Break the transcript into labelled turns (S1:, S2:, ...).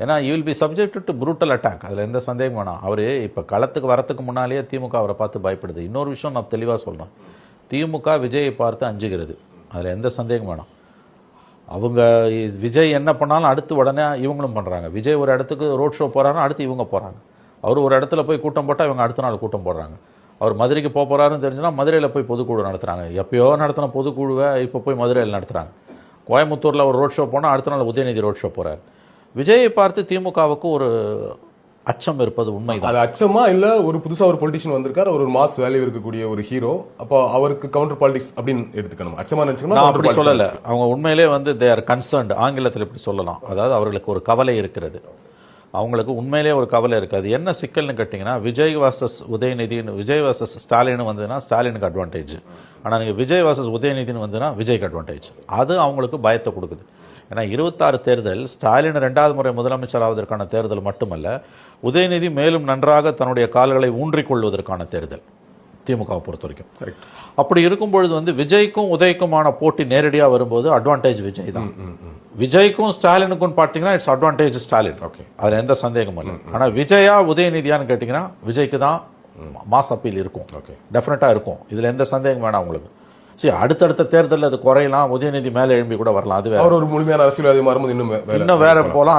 S1: ஏன்னா you will be subject to brutal attack, அதில் எந்த சந்தேகம் வேணாம். அவர் இப்போ களத்துக்கு வரத்துக்கு முன்னாலேயே திமுக அவரை பார்த்து பயப்படுது. இன்னொரு விஷயம் நான் தெளிவாக சொல்கிறேன், திமுக விஜயை பார்த்து அஞ்சுகிறது, அதில் எந்த சந்தேகம் வேணாம். அவங்க விஜய் என்ன பண்ணாலும் அடுத்து உடனே இவங்களும் பண்ணுறாங்க. விஜய் ஒரு இடத்துக்கு ரோட் ஷோ போகிறாருன்னா அடுத்து இவங்க போகிறாங்க. அவர் ஒரு இடத்துல போய் கூட்டம் போட்டால் இவங்க அடுத்த நாள் கூட்டம் போடுறாங்க. அவர் மதுரைக்கு போகிறாருன்னு தெரிஞ்சுன்னா மதுரையில் போய் பொதுக்குழு நடத்துகிறாங்க. எப்பயோ நடத்தின பொதுக்குழுவை இப்போ போய் மதுரையில் நடத்துகிறாங்க. கோயம்புத்தூரில் ஒரு ரோட் ஷோ போனால் அடுத்த நாள் உதயநிதி ரோட் ஷோ போகிறார். விஜயை பார்த்து திமுகவுக்கு ஒரு அச்சம் இருப்பது உண்மைதான்.
S2: அது அச்சமா இல்ல ஒரு புதுசா ஒரு பொலிட்டிஷியன் வந்திருக்காரு, ஒரு மாஸ் வேல்யூ இருக்கக்கூடிய ஒரு ஹீரோ, அப்போ அவருக்கு கவுண்டர் பாலிடிக்ஸ் அப்படின்னு எடுத்துக்கணும். அச்சமா நினைச்சுக்கணும்.
S1: நான் அப்படி சொல்லலை. அவங்க உண்மையிலே வந்து தே ஆர் கன்சர்ன்ட், ஆங்கிலத்தில் இப்படி சொல்லலாம். அதாவது அவர்களுக்கு ஒரு கவலை இருக்கிறது, அவங்களுக்கு உண்மையிலே ஒரு கவலை இருக்காது. என்ன சிக்கல்னு கேட்டிங்கன்னா, விஜய் வாசஸ் உதயநிதினு, விஜய் வாசஸ் ஸ்டாலின்னு வந்ததுன்னா ஸ்டாலினுக்கு அட்வான்டேஜ். ஆனால் நீங்கள் விஜய் வாசஸ் உதயநிதினு வந்ததுன்னா விஜய்க்கு அட்வான்டேஜ். அது அவங்களுக்கு பயத்தை கொடுக்குது. ஏன்னா 26 தேர்தல் ஸ்டாலின் 2வது முறை முதலமைச்சர் ஆவதற்கான தேர்தல் மட்டுமல்ல, உதயநிதி மேலும் நன்றாக தன்னுடைய கால்களை ஊன்றிக்கொள்வதற்கான தேர்தல் திமுகவை பொறுத்த வரைக்கும். அப்படி இருக்கும் பொழுது வந்து விஜய்க்கும் உதய்க்குமான போட்டி நேரடியாக வரும்போது அட்வான்டேஜ் விஜய் தான். விஜய்க்கும் ஸ்டாலினுக்கும் பார்த்தீங்கன்னா இட்ஸ் அட்வான்டேஜ் ஸ்டாலின். ஓகே, அதில் எந்த சந்தேகமும் இல்லை. ஆனால் விஜயா உதயநிதியான்னு கேட்டிங்கன்னா விஜய்க்கு தான் மாஸ் அப்பீல் இருக்கும். ஓகே, டெஃபினட்டாக இருக்கும். இதில் எந்த சந்தேகம் வேணாம் உங்களுக்கு. சரி, அடுத்தடுத்த தேர்தலில் அது குறையலாம், உதயநிதி மேலே எழும்பி கூட வரலாம். அது வேற.
S2: அவர் ஒரு முழுமையான அரசியல்வாதி மாறும்போது இன்னும்
S1: வேற போகலாம்.